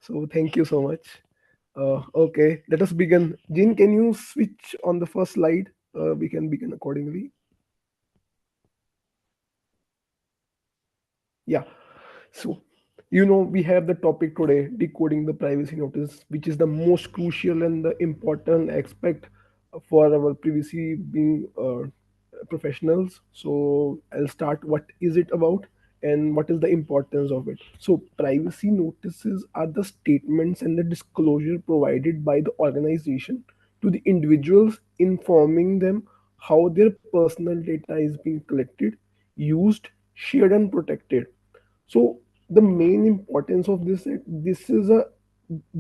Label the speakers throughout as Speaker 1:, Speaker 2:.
Speaker 1: So thank you so much. Okay, let us begin. Jean, can you switch on the first slide? We can begin accordingly. Yeah. So, we have the topic today, decoding the privacy notice, which is the most crucial and the important aspect for our privacy being professionals. So, I'll start. What is it about, and what is the importance of it? So, privacy notices are the statements and the disclosure provided by the organization to the individuals, informing them how their personal data is being collected, used, shared, and protected. So the main importance of this is a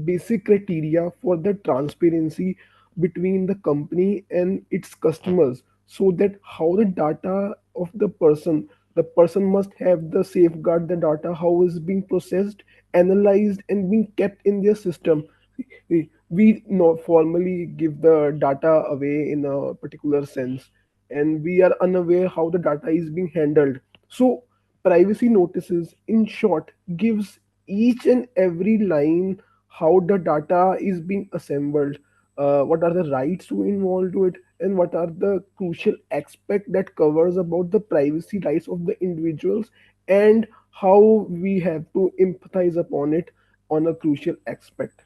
Speaker 1: basic criteria for the transparency between the company and its customers, so that how the data of the person must have the safeguard the data, how is being processed, analyzed, and being kept in their system. We know formally give the data away in a particular sense, and we are unaware how the data is being handled. So privacy notices, in short, gives each and every line how the data is being assembled, what are the rights to involve to it, and what are the crucial aspect that covers about the privacy rights of the individuals, and how we have to empathize upon it on a crucial aspect.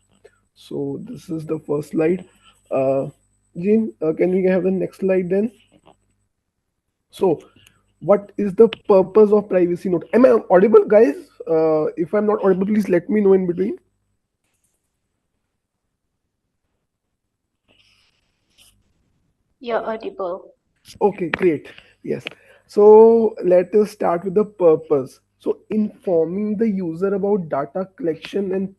Speaker 1: So this is the first slide. Uh, Jean, can we have the next slide then? So, what is the purpose of privacy note? Am I audible, guys? If I'm not audible, please let me know in between.
Speaker 2: You're audible.
Speaker 1: Okay, great. Yes. So let us start with the purpose. So informing the user about data collection and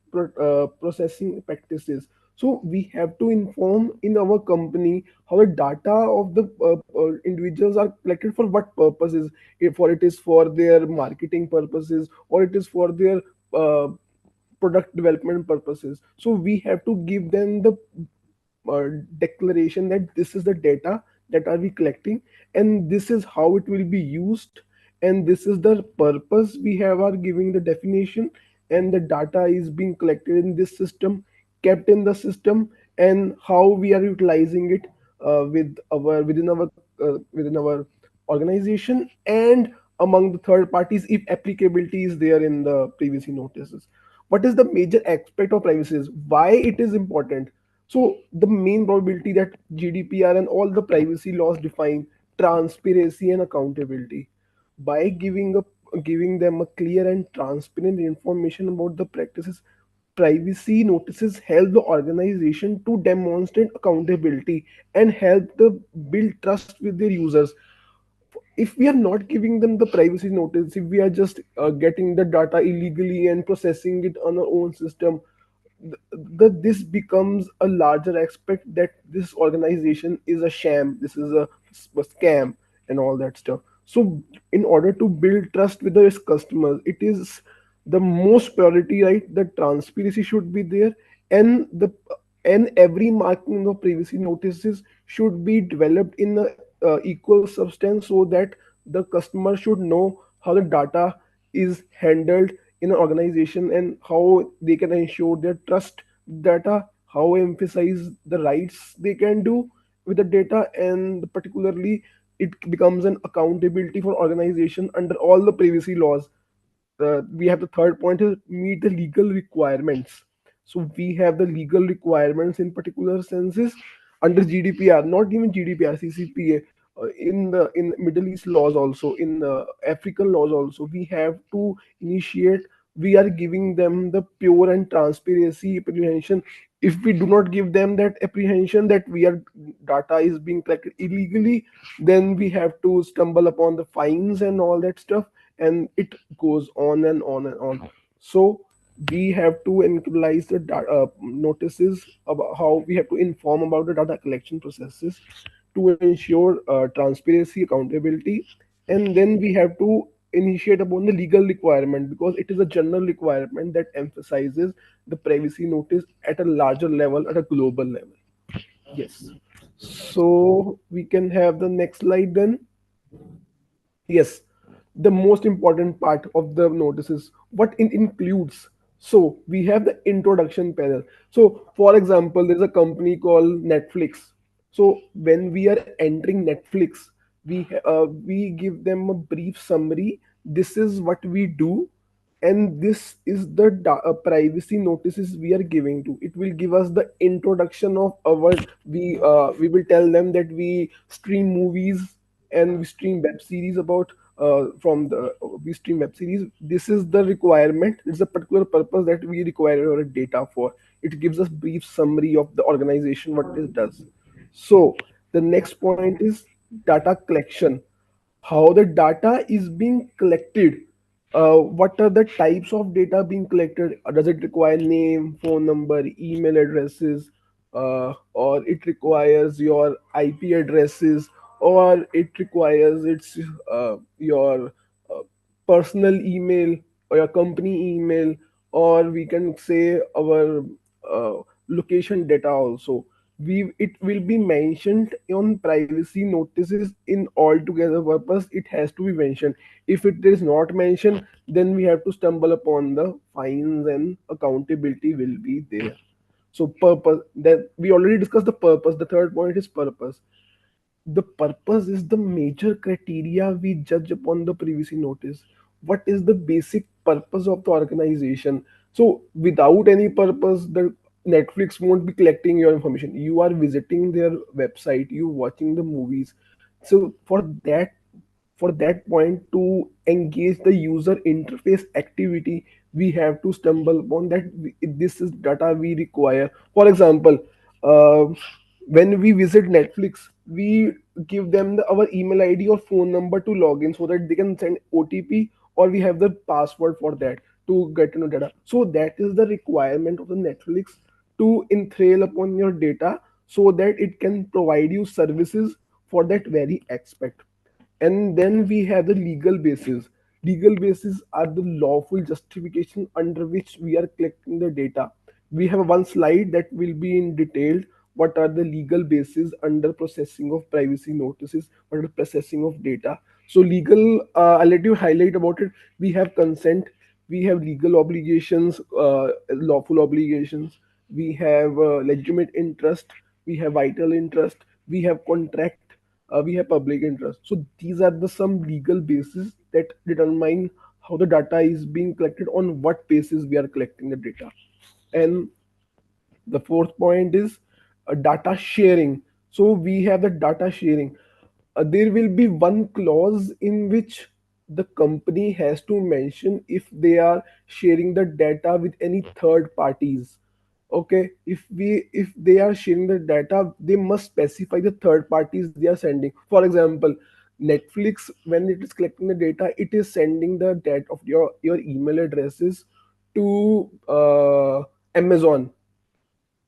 Speaker 1: processing practices. So we have to inform in our company how the data of the individuals are collected for what purposes. If for it is for their marketing purposes, or it is for their uh, product development purposes. So we have to give them the declaration that this is the data that are we collecting, and this is how it will be used, and this is the purpose we have are giving the definition, and the data is being collected in this system, kept in the system, and how we are utilizing it within our organization, and among the third parties if applicability is there in the privacy notices. What is the major aspect of privacy, is why it is important. So the main probability that GDPR and all the privacy laws define transparency and accountability. By giving them a clear and transparent information about the practices, privacy notices help the organization to demonstrate accountability and help the build trust with their users. If we are not giving them the privacy notice, if we are just getting the data illegally and processing it on our own system, this becomes a larger aspect that this organization is a sham, this is a scam, and all that stuff. So in order to build trust with the customers, it is the most priority, right? The transparency should be there, and the and every marking of privacy notices should be developed in a equal substance, so that the customer should know how the data is handled in an organization, and how they can ensure their trust data, how emphasize the rights they can do with the data, and particularly it becomes an accountability for organization under all the privacy laws. We have the third point is meet the legal requirements. So we have the legal requirements in particular senses under GDPR, not even GDPR, CCPA, in Middle East laws also, in African laws also. We have to initiate. We are giving them the pure and transparency apprehension. If we do not give them that apprehension that we are data is being collected illegally, then we have to stumble upon the fines and all that stuff, and it goes on and on and on. So we have to include the notices about how we have to inform about the data collection processes to ensure transparency, accountability, and then we have to initiate upon the legal requirement, because it is a general requirement that emphasizes the privacy notice at a larger level, at a global level. Yes. So we can have the next slide then. Yes, the most important part of the notice is what it includes. So we have the introduction panel. So for example, there's a company called Netflix. So when we are entering Netflix, we give them a brief summary. This is what we do, and this is the privacy notices we are giving to. It will give us the introduction of our. We will tell them that we stream movies and we stream web series about from the we stream web series. This is the requirement. It's a particular purpose that we require our data for. It gives us brief summary of the organization what it does. So the next point is data collection, how the data is being collected. What are the types of data being collected? Does it require name, phone number, email addresses, or it requires your IP addresses, or it requires your uh, personal email or your company email, or we can say our location data also. It will be mentioned on privacy notices in altogether purpose. It has to be mentioned. If it is not mentioned, then we have to stumble upon the fines and accountability will be there. So purpose, that we already discussed the purpose. The third point is purpose. The purpose is the major criteria we judge upon the privacy notice. What is the basic purpose of the organization? So without any purpose, the Netflix won't be collecting your information. You are visiting their website, you watching the movies. So for that point to engage the user interface activity, we have to stumble upon that this is data we require. For example, uh, when we visit Netflix, we give them our email ID or phone number to log in so that they can send OTP, or we have the password for that to get to know data. So that is the requirement of the Netflix, to enthrall upon your data so that it can provide you services for that very aspect. And then we have the legal basis. Legal basis are the lawful justification under which we are collecting the data. We have one slide that will be in detailed what are the legal bases under processing of privacy notices, what are processing of data. So legal, I'll let you highlight about it. We have consent, we have legal obligations, lawful obligations, we have legitimate interest, we have vital interest, we have contract, we have public interest. So these are the some legal bases that determine how the data is being collected, on what basis we are collecting the data. And the fourth point is data sharing. So we have the data sharing. There will be one clause in which the company has to mention if they are sharing the data with any third parties. Okay, if they are sharing the data, they must specify the third parties they are sending. For example, Netflix, when it is collecting the data, it is sending the data of your email addresses to Amazon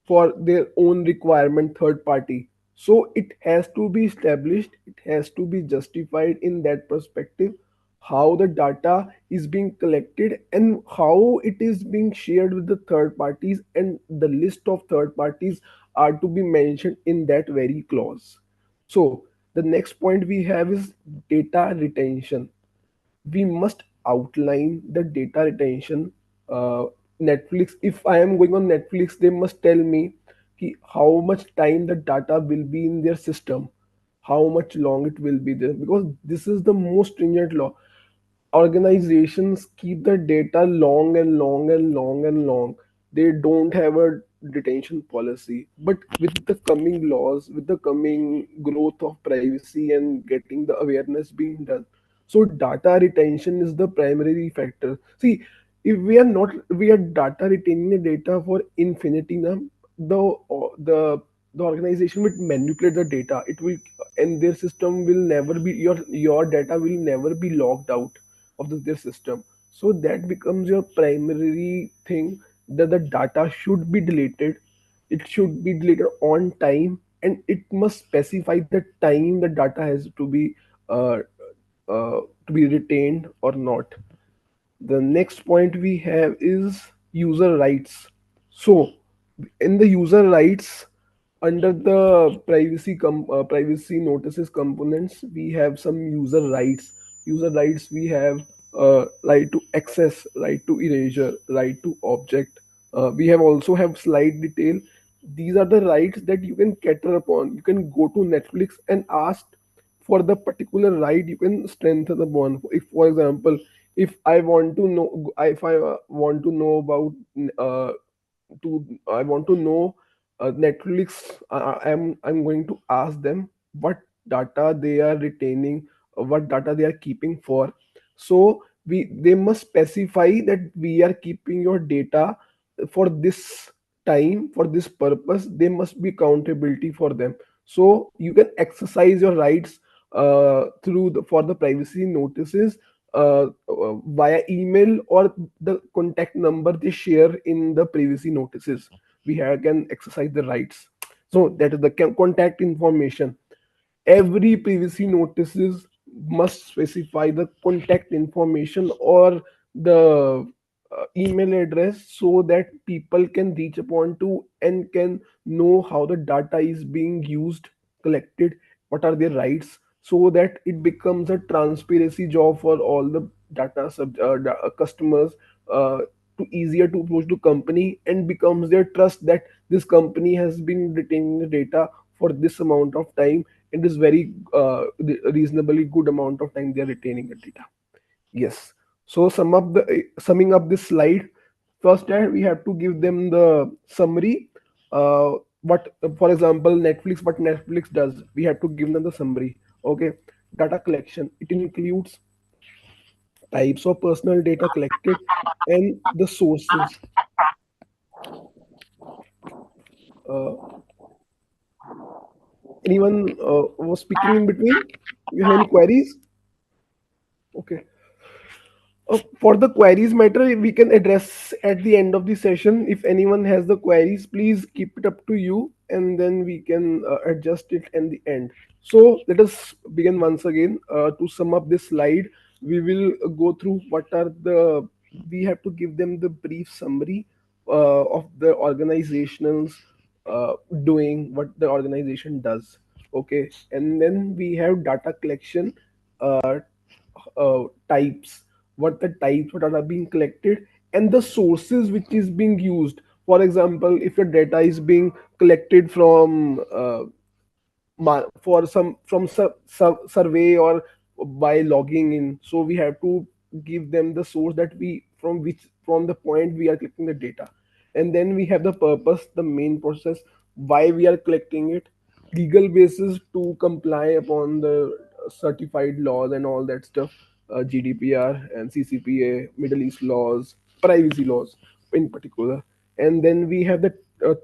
Speaker 1: for their own requirement, third party. So it has to be established, it has to be justified in that perspective, how the data is being collected and how it is being shared with the third parties, and the list of third parties are to be mentioned in that very clause. So the next point we have is data retention. We must outline the data retention. uh, Netflix, if I am going on Netflix, they must tell me how much time the data will be in their system, how much long it will be there, because this is the most stringent law. Organizations keep the data long and long and long and long. They don't have a detention policy. But with the coming laws, with the coming growth of privacy and getting the awareness being done, so data retention is the primary factor. See, if we are data retaining the data for infinity now, the organization will manipulate the data. It will, and their system will never be, your data will never be logged out of their system. So that becomes your primary thing, that the data should be deleted. It should be deleted on time, and it must specify the time the data has uh, to be retained or not. The next point we have is user rights. So in the user rights, under the privacy notices components, we have some user rights. User rights we have. right to access, right to erasure, right to object. We have also have slide detail. These are the rights that you can cater upon. You can go to Netflix and ask for the particular right. You can strengthen the bond. If, for example, if I want to know, if I want to know about I want to know Netflix. I'm going to ask them what data they are retaining, what data they are keeping for. So they must specify that we are keeping your data for this time, for this purpose. There must be accountability for them. So you can exercise your rights through for the privacy notices via email or the contact number they share in the privacy notices. We have, can exercise the rights. So that is the contact information. Every privacy notices must specify the contact information or the email address so that people can reach upon to and can know how the data is being used, collected, what are their rights, so that it becomes a transparency job for all the customers, uh, to easier to approach the company and becomes their trust that this company has been retaining the data for this amount of time. It is very reasonably good amount of time they are retaining the data. Yes. So summing up this slide, first we have to give them the summary. What, for example, Netflix, what Netflix does, we have to give them the summary. Okay. Data collection. It includes types of personal data collected and the sources. Uh, Anyone was speaking in between? You have any queries? Okay. For the queries matter, we can address at the end of the session. If anyone has the queries, please keep it up to you, and then we can adjust it in the end. So let us begin once again. To sum up this slide, we will go through what are the, we have to give them the brief summary of the organization's doing, what the organization does. Okay, and then we have data collection types, what the types what are being collected, and the sources which is being used. For example, if your data is being collected from for some from survey or by logging in, so we have to give them the source that we from which from the point we are collecting the data. And then we have the purpose, the main process, why we are collecting it, legal basis to comply upon the certified laws and all that stuff, GDPR and CCPA, Middle East laws, privacy laws in particular. And then we have the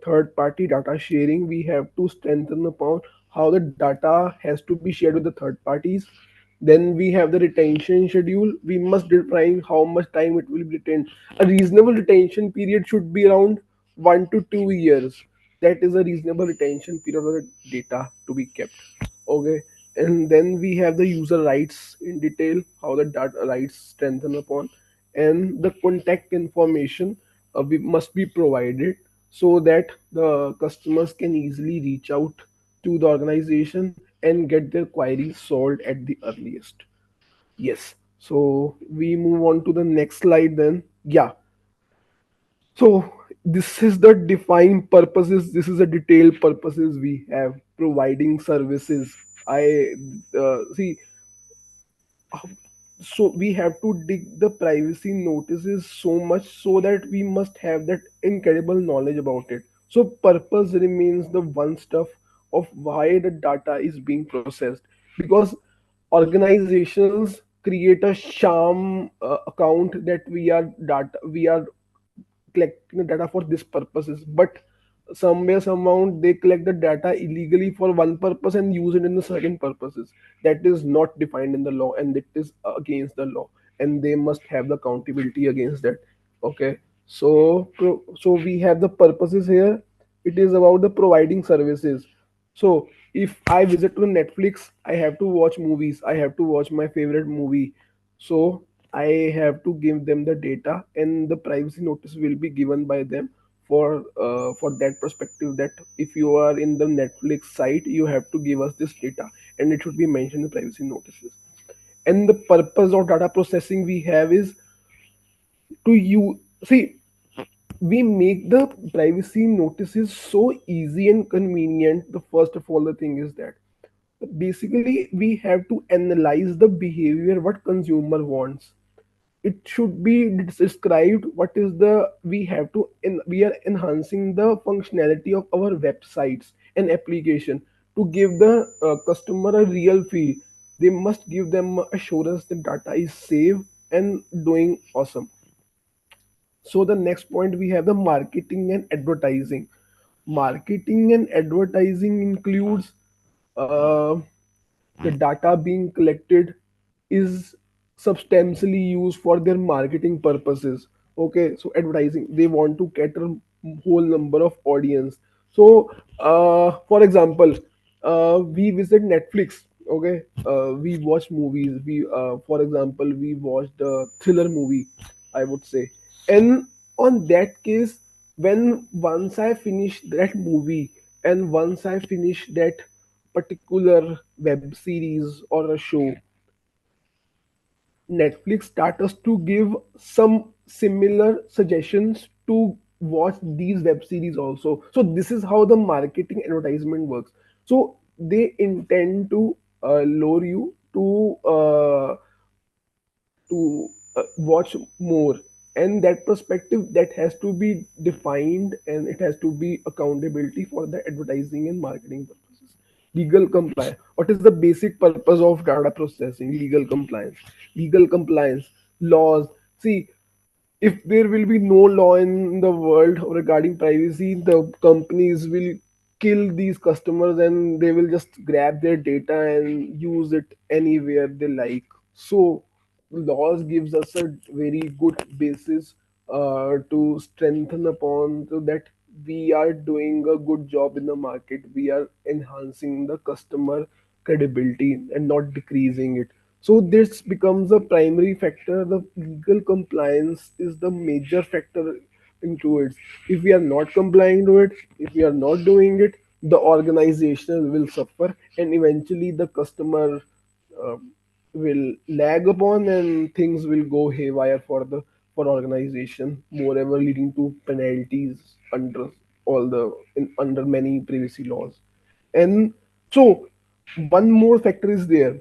Speaker 1: third party data sharing. We have to strengthen upon how the data has to be shared with the third parties. Then we have the retention schedule. We must define how much time it will be retained. A reasonable retention period should be around 1 to 2 years. That is a reasonable retention period of the data to be kept. Okay. And then we have the user rights in detail, how the data rights strengthen upon, and the contact information we must be provided so that the customers can easily reach out to the organization and get their queries solved at the earliest. Yes. So we move on to the next slide then. Yeah. So this is the defined purposes. This is the detailed purposes we have providing services. I see. So we have to dig the privacy notices so much so that we must have that incredible knowledge about it. So purpose remains the one stuff of why the data is being processed, because organizations create a sham account that we are collecting the data for this purposes, but somewhere somehow they collect the data illegally for one purpose and use it in the second purposes. That is not defined in the law and it is against the law, and they must have the accountability against that. Okay. So so we have the purposes here. It is about the providing services. So if I visit to Netflix, I have to watch movies, I have to watch my favorite movie. So I have to give them the data, and the privacy notice will be given by them for that perspective, that if you are in the Netflix site, you have to give us this data, and it should be mentioned in privacy notices. And the purpose of data processing we have is to you see, we make the privacy notices so easy and convenient. The first of all, the thing is that basically we have to analyze the behavior what consumer wants. It should be described what is the we have to we are enhancing the functionality of our websites and application to give the customer a real feel. They must give them assurance that data is safe and doing awesome. So the next point we have the marketing and advertising. Marketing and advertising includes uh, the data being collected is substantially used for their marketing purposes. Okay, so advertising, they want to cater whole number of audience. So for example, we visit Netflix. Okay, we watch movies. We for example, we watched a thriller movie, I would say. And on that case, when once I finish that movie and once I finish that particular web series or a show, Netflix start us to give some similar suggestions to watch these web series also. So this is how the marketing advertisement works. So they intend to lure you to watch more, and that perspective that has to be defined and it has to be accountability for the advertising and marketing purposes. Legal compliance, what is the basic purpose of data processing? Legal compliance, laws. See, if there will be no law in the world regarding privacy, the companies will kill these customers and they will just grab their data and use it anywhere they like. So laws gives us a very good basis to strengthen upon, so that we are doing a good job in the market. We are enhancing the customer credibility and not decreasing it. So this becomes a primary factor. The legal compliance is the major factor into it. If we are not complying to it, if we are not doing it, the organization will suffer, and eventually the customer uh, will lag upon, and things will go haywire for organization, moreover leading to penalties under under many privacy laws. And so one more factor is there.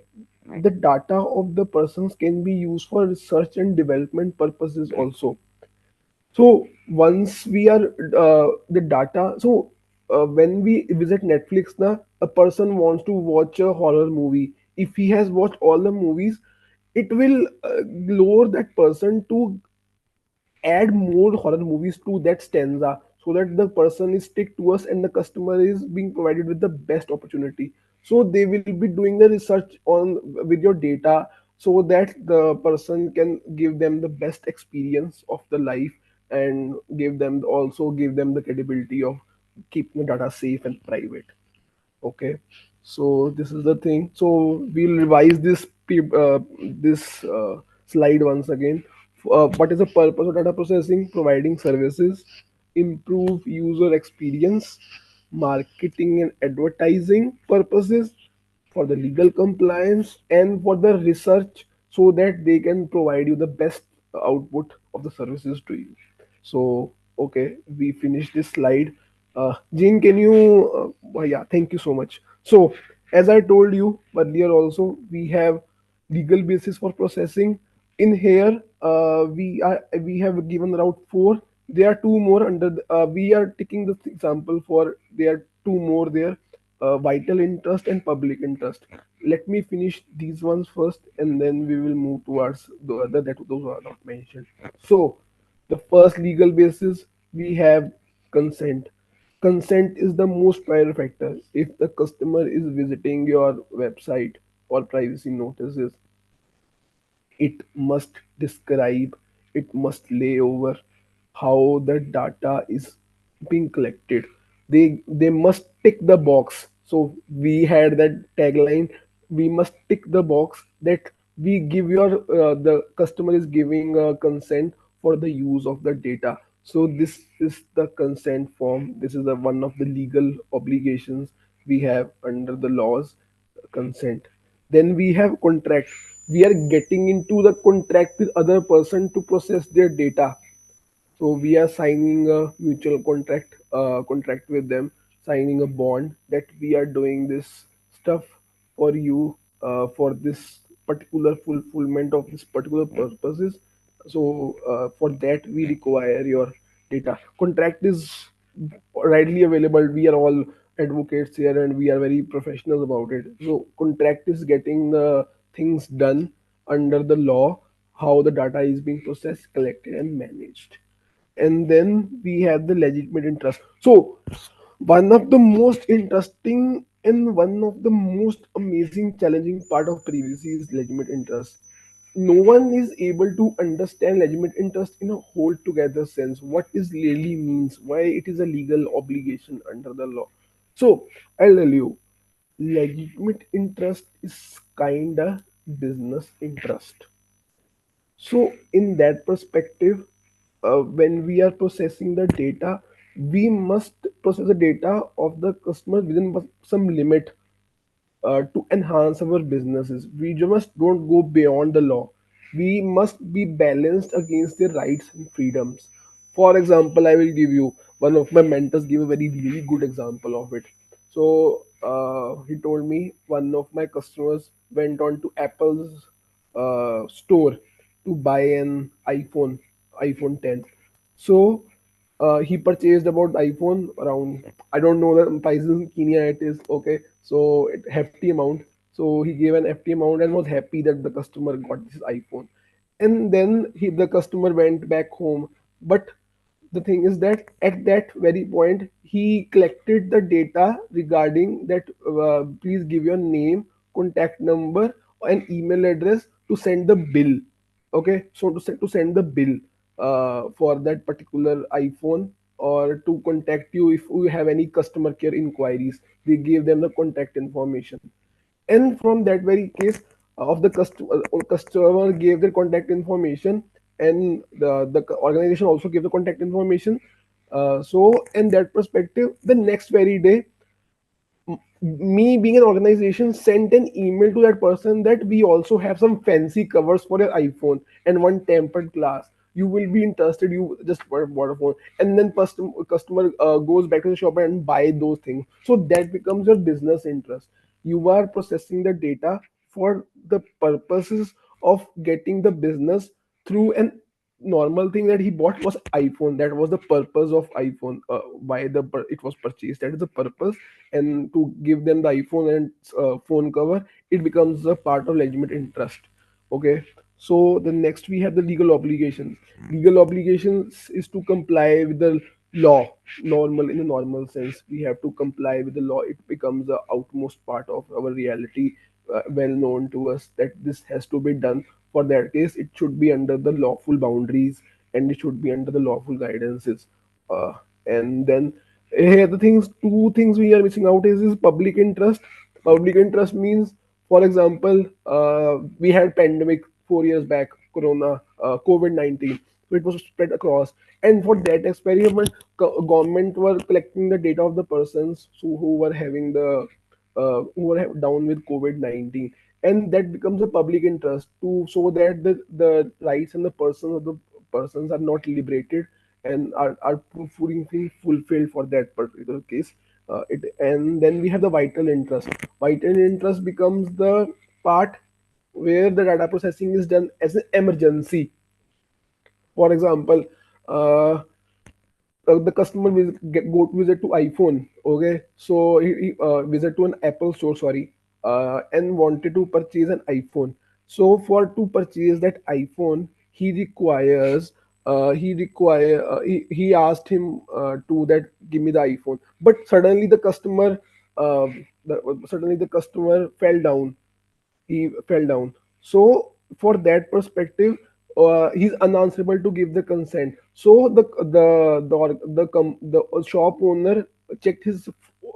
Speaker 1: The data of the persons can be used for research and development purposes also. So once we are the data, so when we visit Netflix, na, a person wants to watch a horror movie. If he has watched all the movies, it will lure that person to add more horror movies to that stanza, so that the person is stick to us and the customer is being provided with the best opportunity. So they will be doing the research on with your data, so that the person can give them the best experience of the life, and give them the credibility of keeping the data safe and private. Okay, so this is the thing. So we'll revise this slide once again. What is the purpose of data processing? Providing services, improve user experience, marketing and advertising purposes, for the legal compliance, and for the research, so that they can provide you the best output of the services to you. So okay, we finished this slide. Jean, can you yeah, thank you so much. So as I told you earlier also, we have legal basis for processing. In here we have given route 4. There are two more under we are taking this example for there are two more there, vital interest and public interest. Let me finish these ones first, and then we will move towards the other that those are not mentioned. So the first legal basis we have consent. Consent is the most prior factor. If the customer is visiting your website or privacy notices, it must describe, it must lay over how the data is being collected. They must tick the box. So we had that tagline, we must tick the box that we give your the customer is giving consent for the use of the data. So this is the consent form. This is the one of the legal obligations we have under the laws, consent. Then we have contract. we are getting into the contract with other person to process their data. So we are signing a mutual contract with them, signing a bond that we are doing this stuff for you, for this particular fulfillment of this particular purposes. So for that we require your data. Contract is readily available. We are all advocates here and we are very professional about it. So contract is getting the things done under the law, how the data is being processed, collected and managed. And then we have the legitimate interest. So one of the most interesting and one of the most amazing challenging part of privacy is legitimate interest. No one is able to understand legitimate interest in a whole together sense, what is really means, why it is a legal obligation under the law. So I'll tell you, legitimate interest is kinda business interest. So, in that perspective, when we are processing the data, we must process the data of the customer within some limit to enhance our businesses. We just don't go beyond the law. We must be balanced against their rights and freedoms. For example, I will give you one of my mentors gave a very really good example of it. So he told me one of my customers went on to Apple's store to buy an iPhone 10. So he purchased about iPhone around, I don't know the prices in Kenya it is okay. So it hefty amount. So he gave an hefty amount and was happy that the customer got this iPhone. And then the customer went back home. But the thing is that at that very point he collected the data regarding that, please give your name, contact number and email address to send the bill. Okay, so to send the bill for that particular iPhone, or to contact you if you have any customer care inquiries, they gave them the contact information. And from that very case of the customer gave their contact information, and the organization also gave the contact information. So in that perspective, the next very day, me being an organization sent an email to that person that we also have some fancy covers for your iPhone and one tempered glass. You will be interested. You just bought a phone, and then customer goes back to the shop and buy those things. So that becomes your business interest. You are processing the data for the purposes of getting the business through an normal thing that he bought was iPhone. That was the purpose of iPhone. Why it was purchased. That is the purpose. And to give them the iPhone and phone cover, it becomes a part of legitimate interest. Okay. So the next we have the legal obligations. Legal obligations is to comply with the law. Normal, in a normal sense, we have to comply with the law. It becomes the outmost part of our reality, well known to us that this has to be done. For that case, it should be under the lawful boundaries and it should be under the lawful guidances. uh, and then here the things, two things we are missing out is public interest. Public interest means, for example, we had pandemic 4 years back, corona, COVID-19. So it was spread across, and for that experiment, government were collecting the data of the persons who were having the who were down with COVID-19, and that becomes a public interest to, so that the rights and the persons of the persons are not liberated and are fully fulfilled for that particular case. And then we have the vital interest. Vital interest becomes the part where the data processing is done as an emergency. For example, uh, the customer will go to visit to iPhone. Okay, so he visit to an Apple store, sorry, and wanted to purchase an iPhone. So for to purchase that iPhone, he asked him to that give me the iPhone. But suddenly the customer, suddenly the customer fell down. He fell down. So for that perspective, he's unanswerable to give the consent. So the shop owner checked his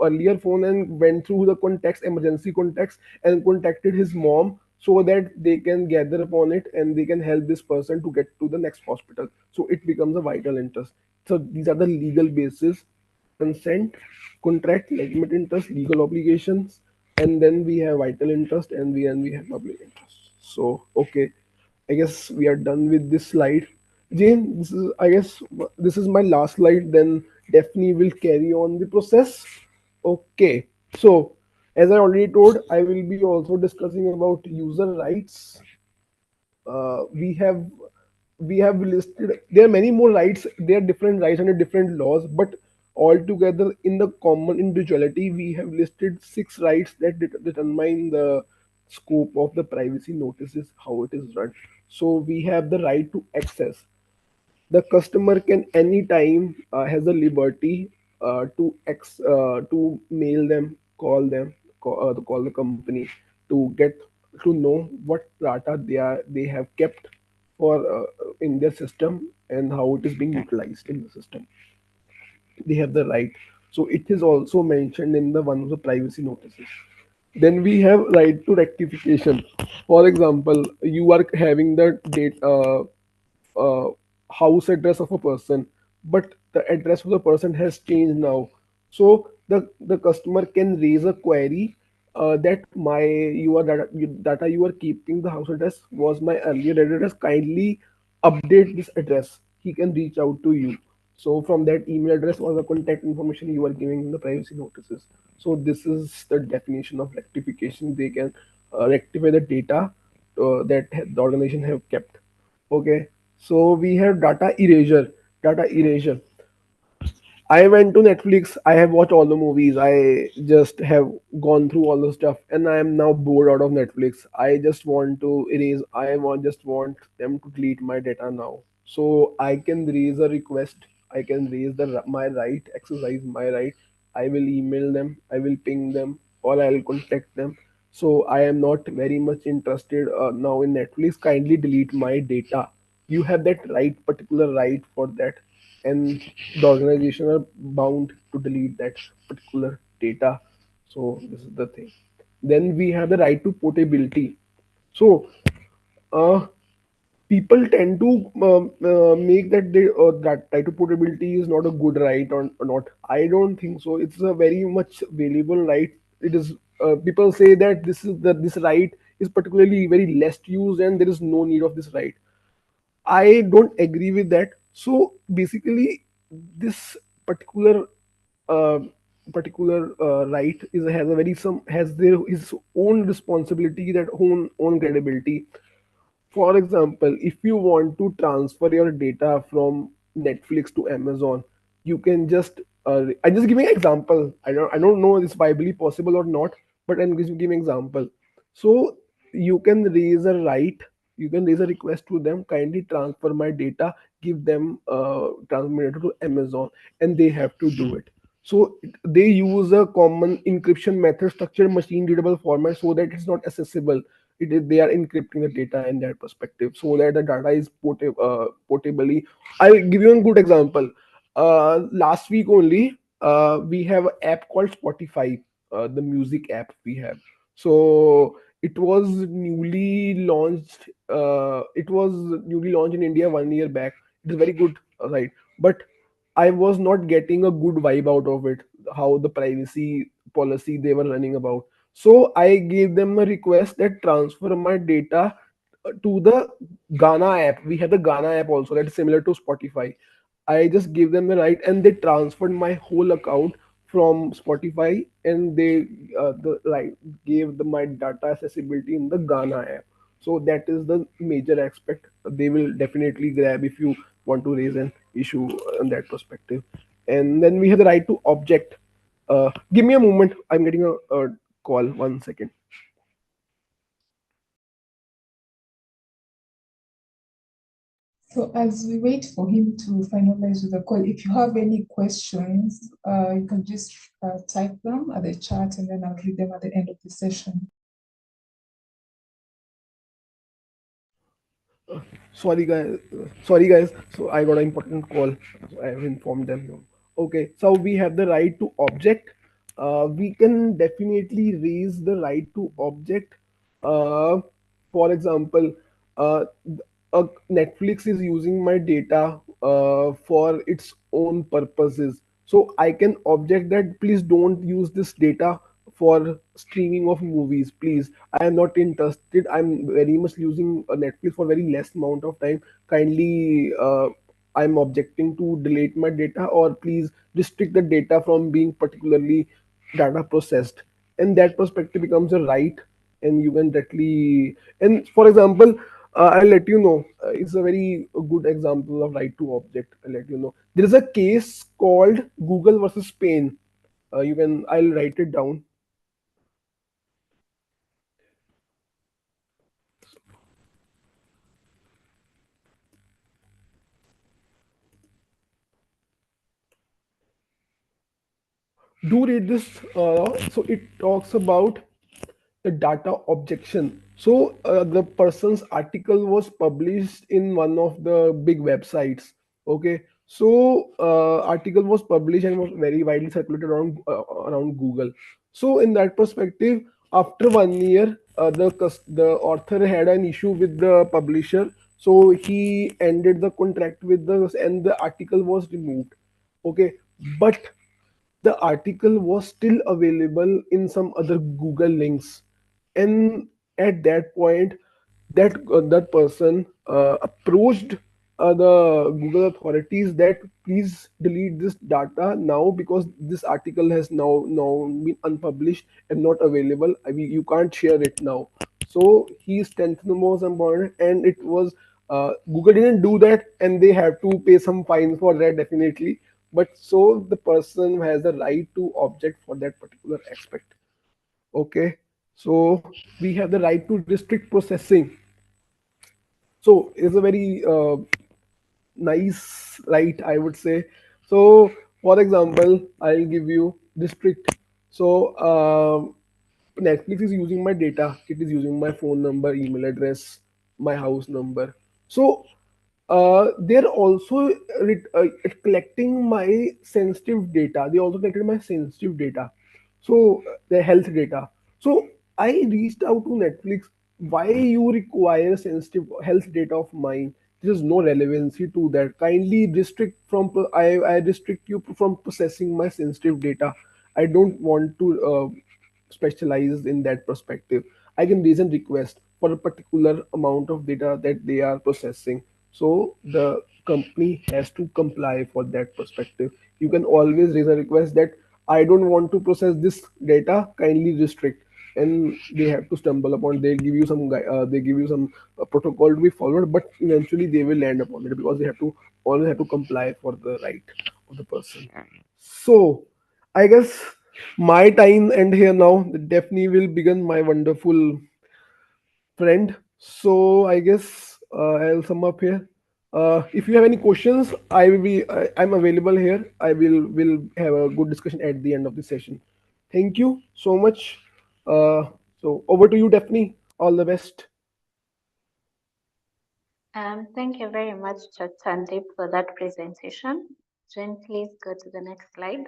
Speaker 1: earlier phone and went through the contacts, emergency contacts, and contacted his mom so that they can gather upon it and they can help this person to get to the next hospital. So it becomes a vital interest. So these are the legal basis: consent, contract, legitimate interest, legal obligations, and then we have vital interest, and we have public interest. So okay, I guess we are done with this slide. Jane, this is, I guess this is my last slide. Then Daphne will carry on the process. Okay, so as I already told, I will be also discussing about user rights. Uh, we have listed, there are many more rights, there are different rights under different laws, but altogether in the common individuality we have listed six rights that determine the scope of the privacy notices, how it is run. So we have the right to access. The customer can anytime has a liberty to mail them, call the company to get to know what data they have kept for in their system and how it is being utilized in the system. They have the right. So it is also mentioned in the one of the privacy notices. Then we have right to rectification. For example, you are having the date house address of a person, but the address of the person has changed now. So the customer can raise a query that my data you are keeping, the house address was my earlier address, kindly update this address. He can reach out to you. So from that email address or the contact information you are giving in the privacy notices. So this is the definition of rectification. They can rectify the data the organization have kept. Okay, so we have data erasure. Data erasure. I went to Netflix. I have watched all the movies. I just have gone through all the stuff, and I am now bored out of Netflix. I just want to erase. Just want them to delete my data now. So I can raise a request. I can raise my right, exercise my right. I will email them. I will ping them, or I'll contact them. So I am not very much interested now in Netflix. Kindly delete my data. You have that right, particular right for that, and the organization are bound to delete that particular data. So this is the thing. Then we have the right to portability. So uh, people tend to make that right to portability is not a good right, or not. I don't think so. It's a very much valuable right. It is. People say that this right is particularly very less used and there is no need of this right. I don't agree with that. So basically, this particular uh, right is has a very some has their his own responsibility, that own credibility. For example, if you want to transfer your data from Netflix to Amazon, you can just I just giving an example. I don't know if it's viably possible or not, but I'm just giving example. So you can raise a right, you can raise a request to them, kindly transfer my data, give them transmit it to Amazon, and they have to do it. So they use a common encryption method, structured machine readable format, so that it's not accessible. They are encrypting the data in that perspective, so that the data is portably. I'll give you a good example. Last week only, we have an app called Spotify, the music app we have. So it was newly launched in India 1 year back. It is very good, right? But I was not getting a good vibe out of it, how the privacy policy they were running about. So I gave them a request that transfer my data to the Ghana app. We have the Ghana app also that is similar to Spotify. I just gave them the right, and they transferred my whole account from Spotify, and they the right gave my data accessibility in the Ghana app. So that is the major aspect. They will definitely grab if you want to raise an issue on that perspective. And then we have the right to object. Give me a moment. I'm getting a call. 1 second.
Speaker 3: So as we wait for him to finalize with the call, if you have any questions, you can just type them at the chat and then I'll read them at the end of the session.
Speaker 1: Sorry guys, so I got an important call, so I have informed them. Okay, so we have the right to object. We can definitely raise the right to object. uh, for example, uh, Netflix is using my data for its own purposes, so I can object that please don't use this data for streaming of movies, please. I am not interested. I'm very much using Netflix for very less amount of time. Kindly, I'm objecting to delete my data, or please restrict the data from being particularly data processed. And that perspective becomes a right, and you can directly. And for example, I'll let you know. It's a very good example of right to object. I'll let you know. There is a case called Google versus Spain. You can. I'll write it down. Do read this. So it talks about the data objection. So the person's article was published in one of the big websites. Okay, so article was published and was very widely circulated around Google. So in that perspective, after 1 year, the author had an issue with the publisher. So he ended the contract with the, and the article was removed. Okay, but the article was still available in some other Google links. And at that point, that person approached the Google authorities that please delete this data now, because this article has now been unpublished and not available. I mean, you can't share it now. So he strengthened the most important, and it was Google didn't do that, and they have to pay some fines for that, definitely. But so the person has the right to object for that particular aspect. Okay, so we have the right to restrict processing. So it's a very nice right, I would say. So for example, I'll give you district. So Netflix is using my data. It is using my phone number, email address, my house number. So they're also collecting my sensitive data. They also collected my sensitive data. So the health data. So I reached out to Netflix. Why you require sensitive health data of mine? There is no relevancy to that. Kindly restrict from. I restrict you from processing my sensitive data. I don't want to specialized in that perspective. I can raise a request for a particular amount of data that they are processing. So the company has to comply for that perspective. You can always raise a request that I don't want to process this data, kindly restrict. And they have to stumble upon. They give you some they give you some protocol to be followed, but eventually they will land upon it, because they have to always have to comply for the right of the person. So I guess my time end here now. Daphne will begin, my wonderful friend. So I guess I'll sum up here. If you have any questions, I'm available here. I will have a good discussion at the end of the session. Thank you so much. So over to you, Daphne. All the best.
Speaker 2: Thank you very much, Sandeep, for that presentation. Jen, please go to the next slide.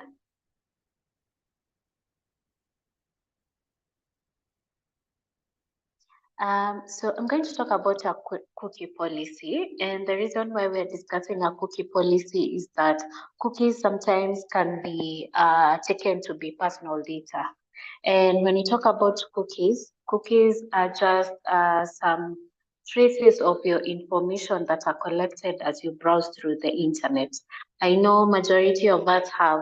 Speaker 2: So I'm going to talk about a cookie policy, and the reason why we're discussing a cookie policy is that cookies sometimes can be taken to be personal data. And when we talk about cookies, cookies are just some traces of your information that are collected as you browse through the internet. I know majority of us have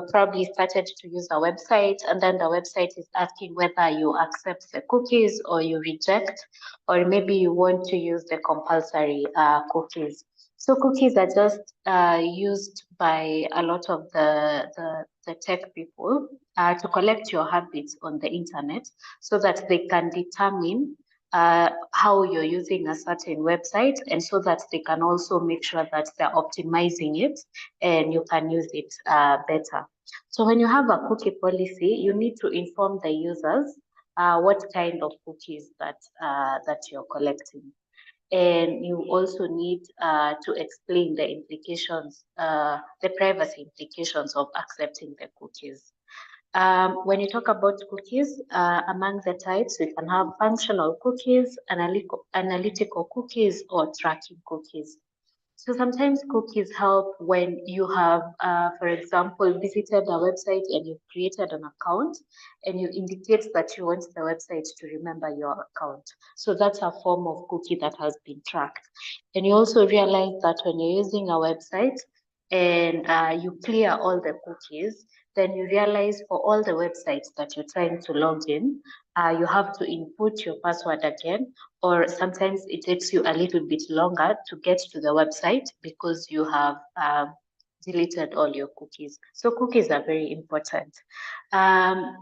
Speaker 2: probably started to use a website, and then the website is asking whether you accept the cookies or you reject, or maybe you want to use the compulsory cookies. So cookies are just used by a lot of the tech people to collect your habits on the internet so that they can determine how you're using a certain website, and so that they can also make sure that they're optimizing it and you can use it better. So when you have a cookie policy, you need to inform the users what kind of cookies that you're collecting. And you also need to explain the implications, the privacy implications of accepting the cookies. When you talk about cookies, among the types, we can have functional cookies, analytical cookies, or tracking cookies. So sometimes cookies help when you have, for example, visited a website and you've created an account and you indicate that you want the website to remember your account. So that's a form of cookie that has been tracked. And you also realize that when you're using a website and you clear all the cookies, then you realize for all the websites that you're trying to log in, you have to input your password again, or sometimes it takes you a little bit longer to get to the website because you have deleted all your cookies. So cookies are very important. Um,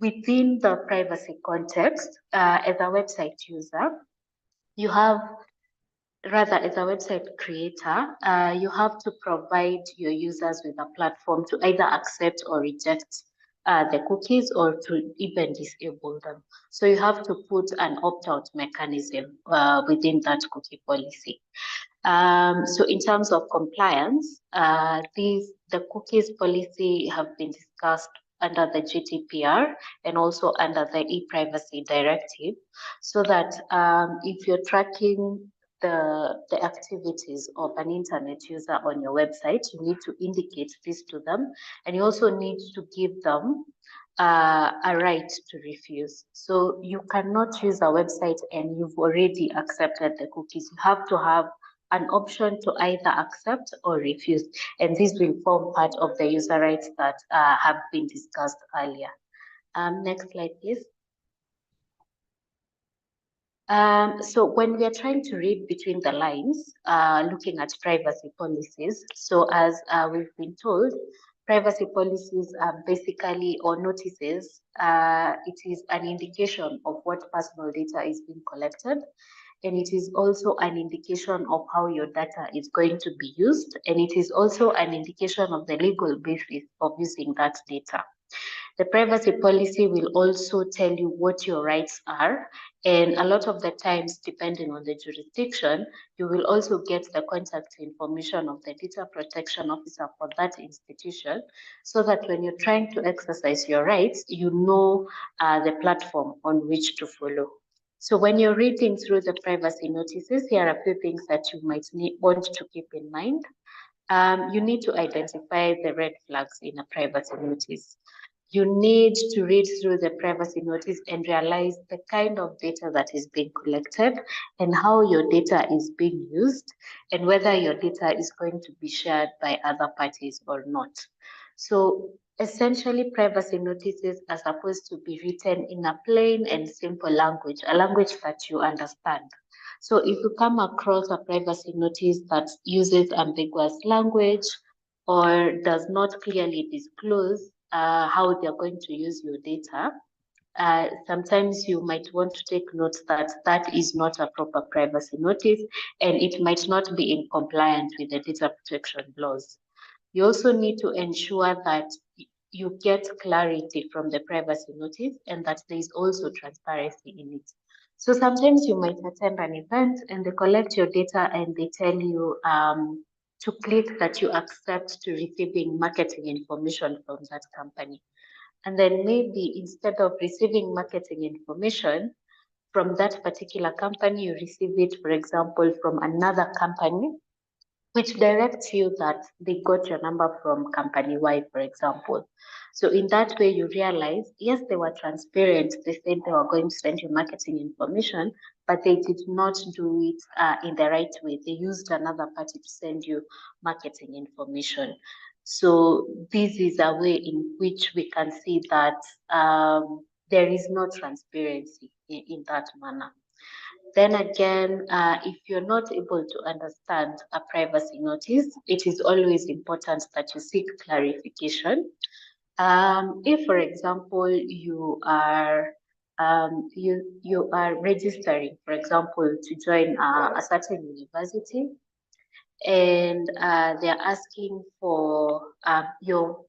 Speaker 2: Within the privacy context, as a website user, you have rather as a website creator, you have to provide your users with a platform to either accept or reject the cookies or to even disable them. So you have to put an opt-out mechanism within that cookie policy. So in terms of compliance, the cookies policy have been discussed under the GDPR and also under the e-privacy directive, so that if you're tracking the activities of an internet user on your website, you need to indicate this to them, and you also need to give them a right to refuse. So you cannot use a website and you've already accepted the cookies. You have to have an option to either accept or refuse. And this will form part of the user rights that have been discussed earlier. Next slide, please. So when we are trying to read between the lines, looking at privacy policies, so as we've been told, privacy policies are basically, or notices, it is an indication of what personal data is being collected, and it is also an indication of how your data is going to be used, and it is also an indication of the legal basis of using that data. The privacy policy will also tell you what your rights are. And a lot of the times, depending on the jurisdiction, you will also get the contact information of the data protection officer for that institution, so that when you're trying to exercise your rights, you know the platform on which to follow. So when you're reading through the privacy notices, here are a few things that you might want to keep in mind. You need to identify the red flags in a privacy notice. You need to read through the privacy notice and realize the kind of data that is being collected and how your data is being used and whether your data is going to be shared by other parties or not. So essentially, privacy notices are supposed to be written in a plain and simple language, a language that you understand. So if you come across a privacy notice that uses ambiguous language or does not clearly disclose how they're going to use your data, sometimes you might want to take note that that is not a proper privacy notice and it might not be in compliance with the data protection laws. You also need to ensure that you get clarity from the privacy notice and that there is also transparency in it. So sometimes you might attend an event and they collect your data and they tell you to click that you accept to receiving marketing information from that company. And then maybe instead of receiving marketing information from that particular company, you receive it, for example, from another company which directs you that they got your number from company Y, for example. So in that way, you realize, yes, they were transparent. They said they were going to send you marketing information, but they did not do it in the right way. They used another party to send you marketing information. So this is a way in which we can see that there is no transparency in that manner. Then again, if you're not able to understand a privacy notice, it is always important that you seek clarification. If, for example, you are registering, for example, to join a certain university, and they're asking for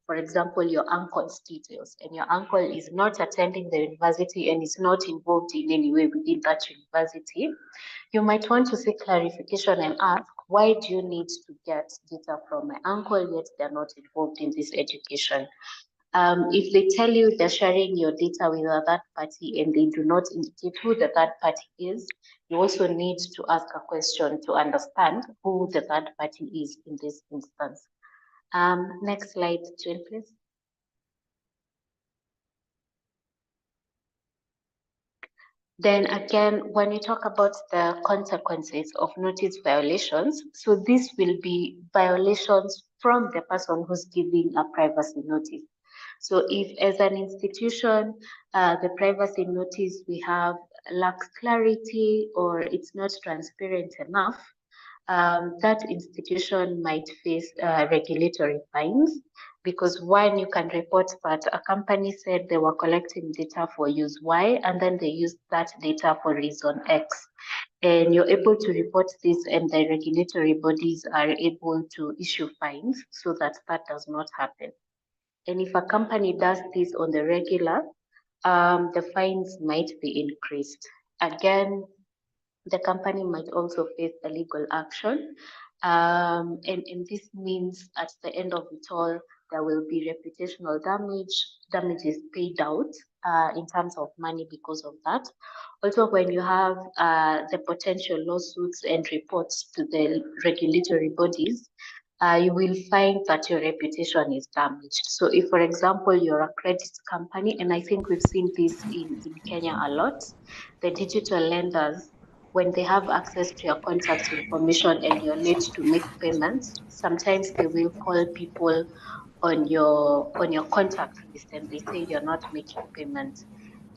Speaker 2: for example, your uncle's details, and your uncle is not attending the university and is not involved in any way within that university, you might want to seek clarification and ask, why do you need to get data from my uncle yet they're not involved in this education? If they tell you they're sharing your data with a third party and they do not indicate who the third party is, you also need to ask a question to understand who the third party is in this instance. Next slide, Jane, please. Then again, when you talk about the consequences of notice violations, so this will be violations from the person who's giving a privacy notice. So if as an institution, the privacy notice we have lacks clarity or it's not transparent enough, that institution might face regulatory fines because one, you can report that a company said they were collecting data for use Y and then they used that data for reason X. And you're able to report this and the regulatory bodies are able to issue fines so that that does not happen. And if a company does this on the regular, the fines might be increased. Again, the company might also face a legal action. And this means at the end of it all, there will be reputational damage, damages paid out in terms of money because of that. Also, when you have the potential lawsuits and reports to the regulatory bodies, you will find that your reputation is damaged. So if, for example, you're a credit company, and I think we've seen this in Kenya a lot, the digital lenders, when they have access to your contact information and you're late to make payments, sometimes they will call people on your contact list and they say you're not making payments.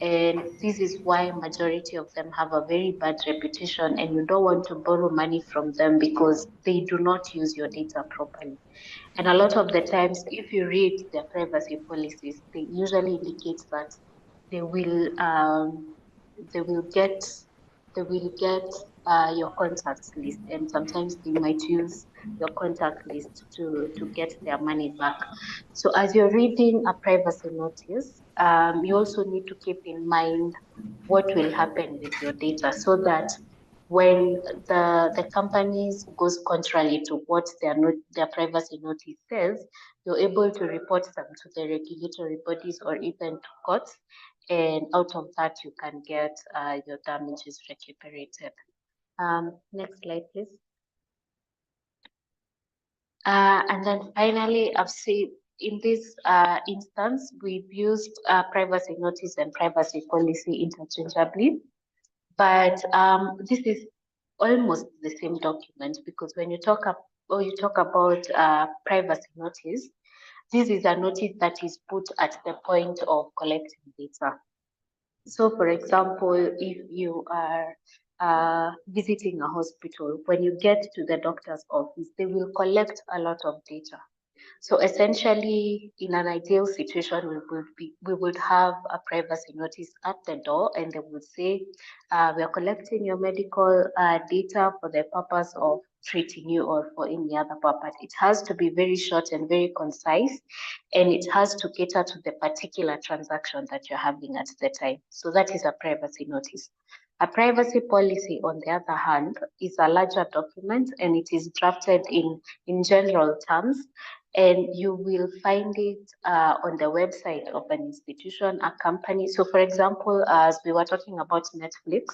Speaker 2: And this is why majority of them have a very bad reputation and you don't want to borrow money from them because they do not use your data properly. And a lot of the times, if you read their privacy policies, they usually indicate that they will um, they will get they will get your contacts list, and sometimes they might use your contact list to get their money back. So as you're reading a privacy notice, you also need to keep in mind what will happen with your data so that when the companies goes contrary to what their privacy notice says, you're able to report them to the regulatory bodies or even to courts, and out of that you can get your damages recuperated. Next slide, please. And then finally, I've seen in this instance, we've used privacy notice and privacy policy interchangeably. But this is almost the same document because when you talk about privacy notice, this is a notice that is put at the point of collecting data. So, for example, if you are visiting a hospital, when you get to the doctor's office, they will collect a lot of data. So essentially, in an ideal situation, we would have a privacy notice at the door, and they would say, "We are collecting your medical data for the purpose of treating you or for any other purpose." It has to be very short and very concise, and it has to cater to the particular transaction that you're having at the time. So that is a privacy notice. A privacy policy, on the other hand, is a larger document and it is drafted in general terms, and you will find it on the website of an institution, a company. So, for example, as we were talking about Netflix,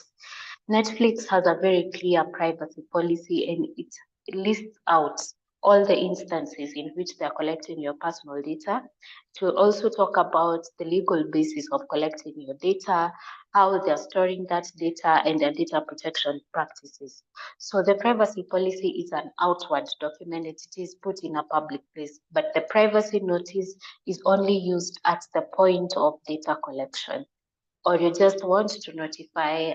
Speaker 2: Netflix has a very clear privacy policy and it lists out all the instances in which they are collecting your personal data, to also talk about the legal basis of collecting your data, how they're storing that data, and their data protection practices. So the privacy policy is an outward document. It is put in a public place, but the privacy notice is only used at the point of data collection, or you just want to notify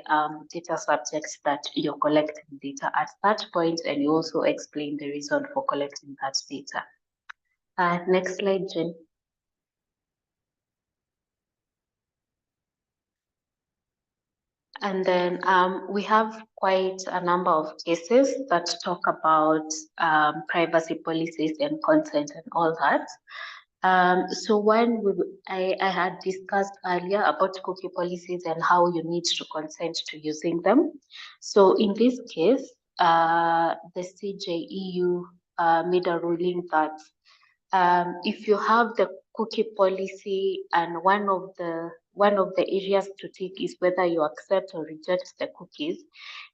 Speaker 2: data subjects that you're collecting data at that point, and you also explain the reason for collecting that data. Next slide, Jen. And then we have quite a number of cases that talk about privacy policies and consent and all that. So when I had discussed earlier about cookie policies and how you need to consent to using them. So in this case, the CJEU made a ruling that if you have the cookie policy, and one of the areas to tick is whether you accept or reject the cookies,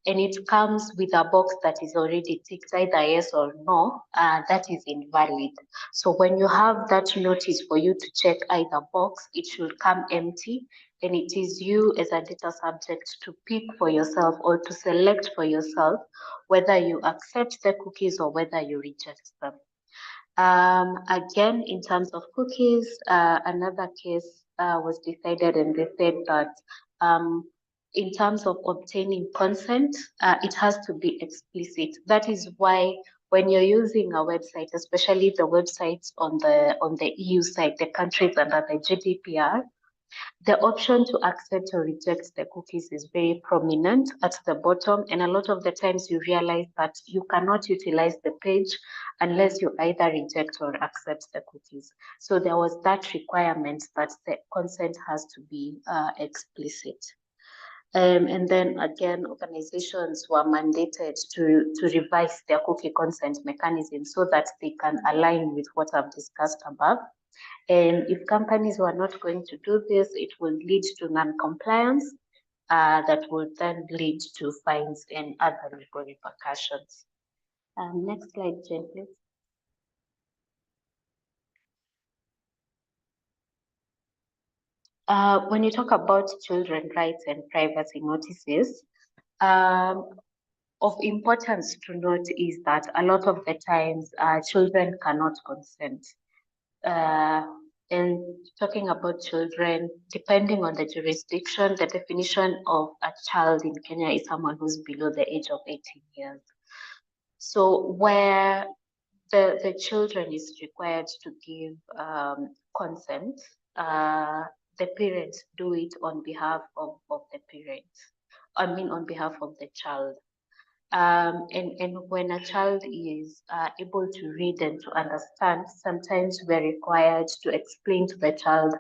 Speaker 2: and it comes with a box that is already ticked, either yes or no, that is invalid. So when you have that notice for you to check either box, it should come empty, and it is you as a data subject to pick for yourself or to select for yourself whether you accept the cookies or whether you reject them. Again, in terms of cookies, another case was decided, and they said that in terms of obtaining consent, it has to be explicit. That is why when you're using a website, especially the websites on the EU side, the countries under the GDPR, the option to accept or reject the cookies is very prominent at the bottom, and a lot of the times you realize that you cannot utilize the page unless you either reject or accept the cookies. So there was that requirement that the consent has to be explicit. And then again, organizations were mandated to revise their cookie consent mechanism so that they can align with what I've discussed above. And if companies were not going to do this, it will lead to non-compliance that will then lead to fines and other legal repercussions. Next slide, Jen, please. When you talk about children rights and privacy notices, of importance to note is that a lot of the times children cannot consent. Uh, and talking about children, depending on the jurisdiction, the definition of a child in Kenya is someone who's below the age of 18 years. So where the children is required to give consent, the parents do it on behalf of the parents. I mean, on behalf of the child. And when a child is able to read and to understand, sometimes we're required to explain to the child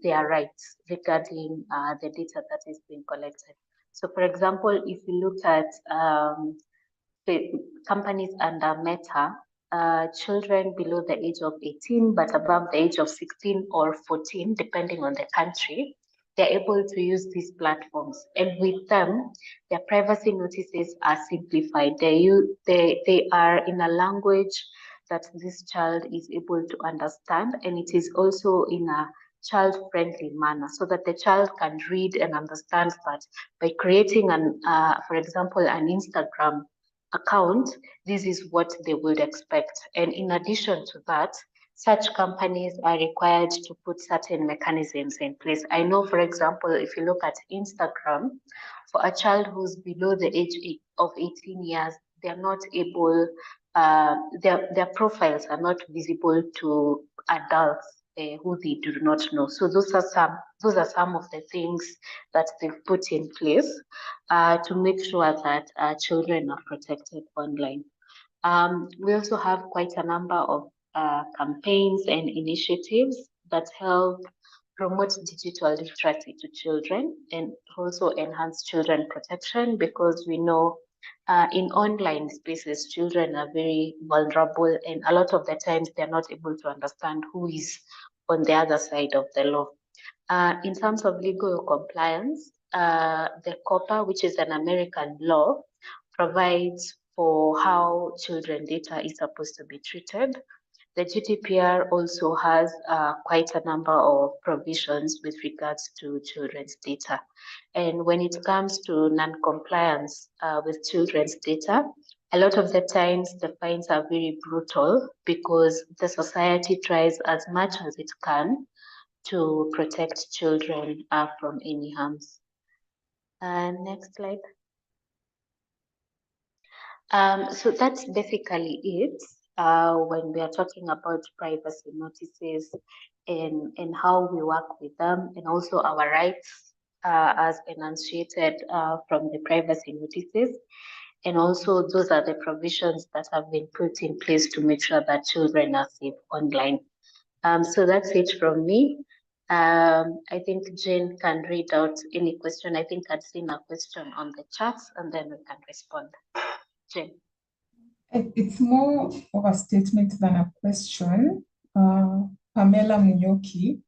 Speaker 2: their rights regarding the data that is being collected. So, for example, if you look at the companies under Meta, children below the age of 18 but above the age of 16 or 14, depending on the country, they're able to use these platforms. And with them, their privacy notices are simplified. They are in a language that this child is able to understand, and it is also in a child-friendly manner so that the child can read and understand that by creating for example, an Instagram account, this is what they would expect. And in addition to that, such companies are required to put certain mechanisms in place. I know, for example, if you look at Instagram, for a child who's below the age of 18 years, they're not able, their profiles are not visible to adults who they do not know. So those are some of the things that they've put in place to make sure that children are protected online. We also have quite a number of campaigns and initiatives that help promote digital literacy to children and also enhance children protection, because we know in online spaces, children are very vulnerable, and a lot of the times they're not able to understand who is on the other side of the law. In terms of legal compliance, the COPPA, which is an American law, provides for how children data is supposed to be treated. The GDPR also has quite a number of provisions with regards to children's data. And when it comes to non-compliance with children's data, a lot of the times the fines are very brutal because the society tries as much as it can to protect children from any harms. Next slide. So that's basically it when we are talking about privacy notices and how we work with them, and also our rights as enunciated from the privacy notices. And also those are the provisions that have been put in place to make sure that children are safe online. So that's it from me. I think Jane can read out any question. I think I'd seen a question on the chat, and then we can respond. Jane.
Speaker 3: It's more of a statement than a question. Pamela Munyoki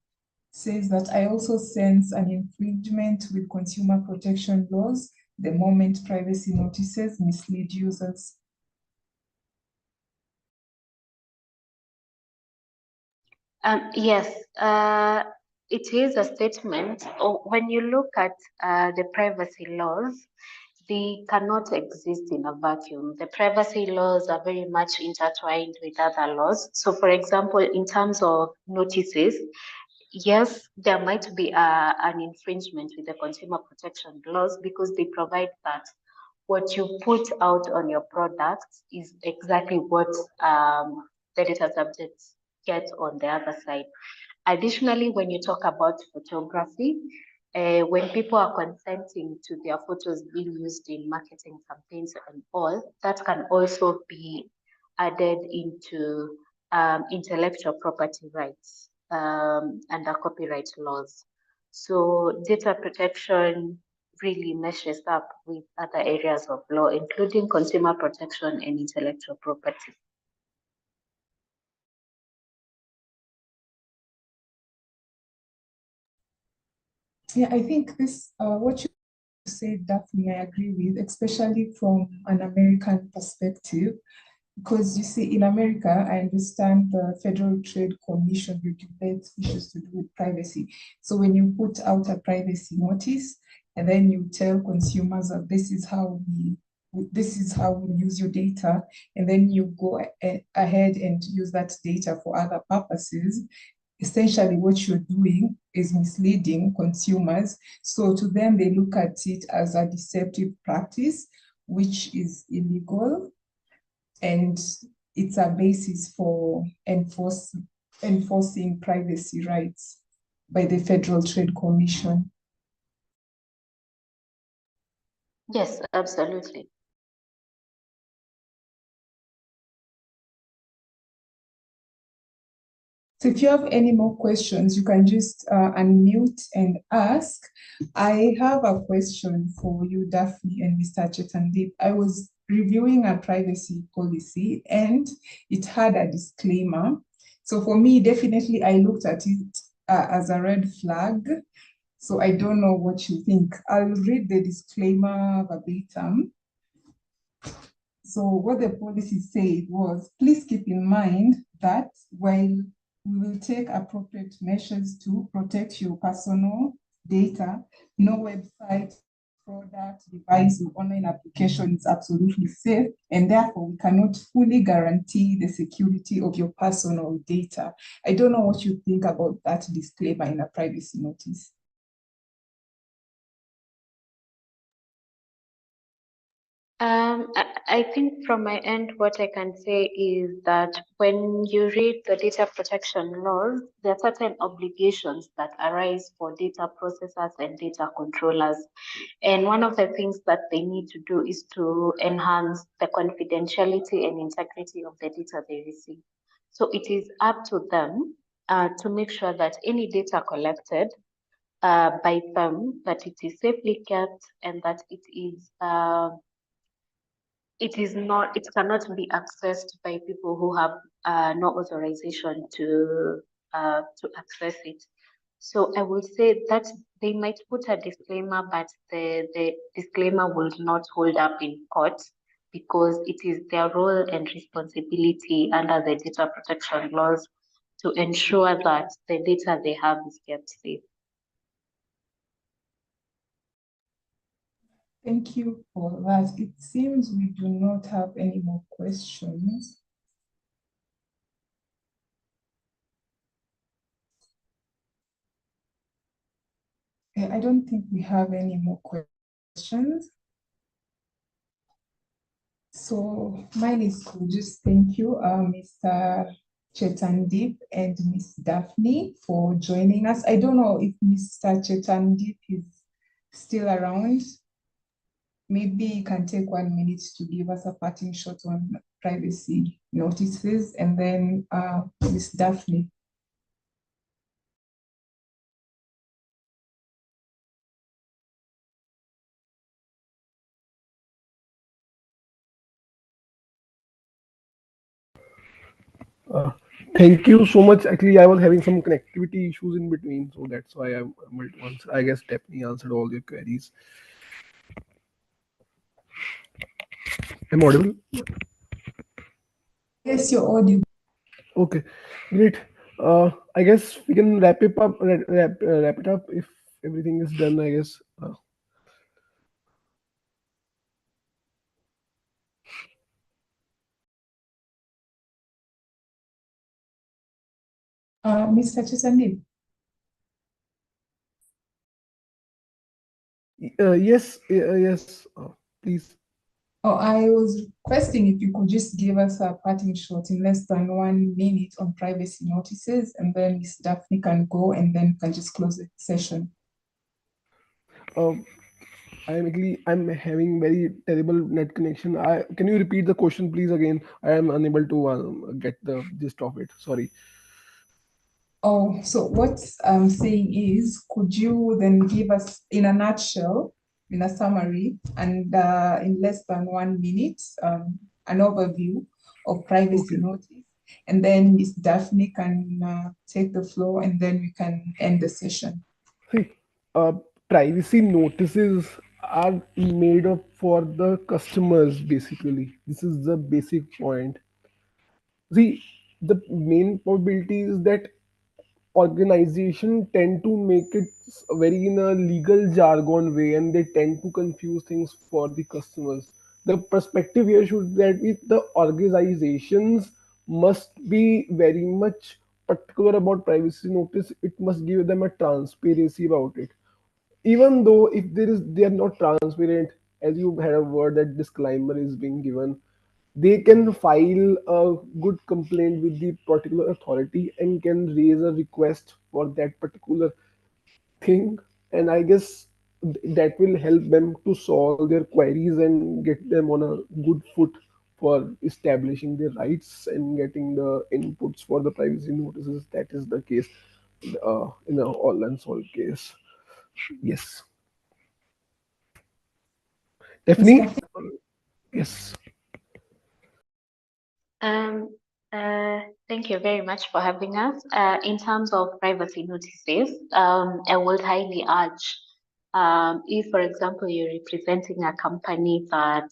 Speaker 3: says that I also sense an infringement with consumer protection laws the moment privacy notices mislead users.
Speaker 2: Yes, it is a statement. When you look at the privacy laws, they cannot exist in a vacuum. The privacy laws are very much intertwined with other laws. So, for example, in terms of notices, yes, there might be an infringement with the consumer protection laws because they provide that what you put out on your products is exactly what the data subjects get on the other side. Additionally, when you talk about photography, when people are consenting to their photos being used in marketing campaigns and all, that can also be added into intellectual property rights under copyright laws. So data protection really meshes up with other areas of law, including consumer protection and intellectual property.
Speaker 3: Yeah, I think this, what you said, Daphne, I agree with, especially from an American perspective. Because you see, in America, I understand the Federal Trade Commission regulates issues to do with privacy. So when you put out a privacy notice and then you tell consumers that this is how we use your data, and then you go ahead and use that data for other purposes, essentially what you're doing is misleading consumers. So to them, they look at it as a deceptive practice, which is illegal, and it's a basis for enforcing privacy rights by the Federal Trade Commission.
Speaker 2: Yes, absolutely.
Speaker 3: So if you have any more questions, you can just unmute and ask. I have a question for you, Daphne and Mr. Chetandip. I was reviewing a privacy policy and it had a disclaimer. So for me, definitely I looked at it as a red flag. So I don't know what you think. I'll read the disclaimer verbatim. So what the policy said was, please keep in mind that while we will take appropriate measures to protect your personal data, no website, product, device, or online application is absolutely safe, and therefore we cannot fully guarantee the security of your personal data. I don't know what you think about that disclaimer in a privacy notice.
Speaker 2: I think from my end, what I can say is that when you read the data protection laws, there are certain obligations that arise for data processors and data controllers. And one of the things that they need to do is to enhance the confidentiality and integrity of the data they receive. So it is up to them to make sure that any data collected by them, that it is safely kept and that it cannot be accessed by people who have no authorization to access it. So I would say that they might put a disclaimer, but the disclaimer will not hold up in court because it is their role and responsibility under the data protection laws to ensure that the data they have is kept safe.
Speaker 3: Thank you for that. It seems we do not have any more questions. I don't think we have any more questions. So mine is to just thank you, Mr. Chetandip and Miss Daphne for joining us. I don't know if Mr. Chetandip is still around. Maybe you can take 1 minute to give us a parting shot on privacy notices, and then Miss Daphne.
Speaker 1: Uh, Thank you so much. Actually, I was having some connectivity issues in between, so that's why I'm able to answer. I guess Stephanie answered all your queries. I'm audible.
Speaker 3: Yes, you're audible.
Speaker 1: Okay, great. I guess we can wrap it up if everything is done. I guess.
Speaker 3: Mr. Chisandeep.
Speaker 1: Yes. Please.
Speaker 3: Oh, I was requesting if you could just give us a parting shot in less than 1 minute on privacy notices, and then Miss Daphne can go, and then can just close the session.
Speaker 1: Uh, I'm having very terrible net connection. Can you repeat the question, please, again? I am unable to get the gist of it. Sorry.
Speaker 3: Oh, so what I'm saying is, could you then give us, in a nutshell, in a summary, and in less than 1 minute, an overview of privacy
Speaker 1: Okay.
Speaker 3: notice, and then Miss Daphne can take the floor, and then we can end the session.
Speaker 1: See, uh, privacy notices are made up for the customers. Basically, this is the basic point. See, the main probability is that organization tend to make it very in a legal jargon way, and they tend to confuse things for the customers. The perspective here should that be the organizations must be very much particular about privacy notice. It must give them a transparency about it, even though if they are not transparent, as you had a word that disclaimer is being given, they can file a good complaint with the particular authority and can raise a request for that particular thing. And I guess that will help them to solve their queries and get them on a good foot for establishing their rights and getting the inputs for the privacy notices. That is the case in a all and all case. Yes.
Speaker 3: Miss
Speaker 1: Stephanie?
Speaker 3: Daphne?
Speaker 1: Yes.
Speaker 2: Um, Thank you very much for having us. In terms of privacy notices, I would highly urge, if, for example, you're representing a company that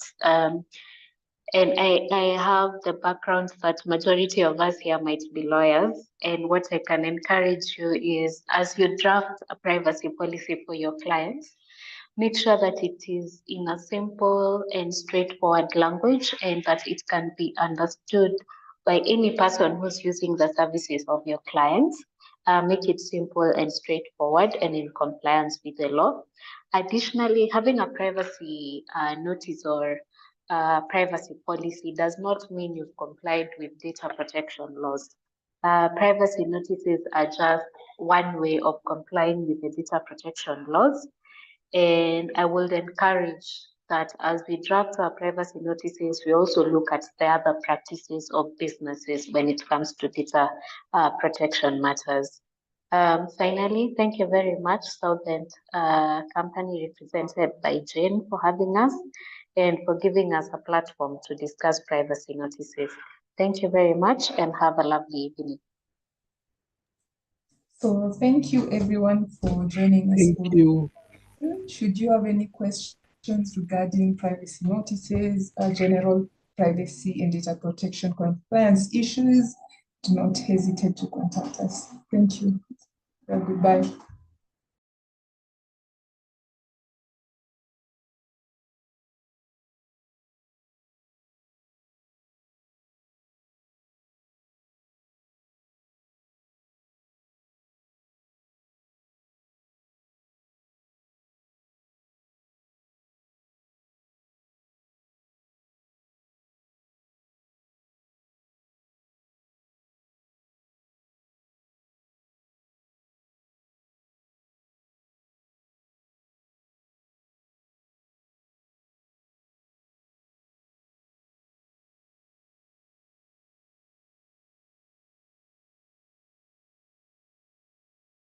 Speaker 2: and I have the background that majority of us here might be lawyers. And what I can encourage you is as you draft a privacy policy for your clients, make sure that it is in a simple and straightforward language and that it can be understood by any person who's using the services of your clients. Make it simple and straightforward and in compliance with the law. Additionally, having a privacy notice or privacy policy does not mean you've complied with data protection laws. Privacy notices are just one way of complying with the data protection laws. And I would encourage that as we draft our privacy notices, we also look at the other practices of businesses when it comes to data protection matters. Finally, thank you very much, Southend Company represented by Jane, for having us and for giving us a platform to discuss privacy notices. Thank you very much and have a lovely evening.
Speaker 3: So thank you everyone for joining us
Speaker 1: Thank
Speaker 3: for the
Speaker 1: you.
Speaker 3: session. Should you have any questions regarding privacy notices, general privacy and data protection compliance issues, do not hesitate to contact us. Thank you. Goodbye.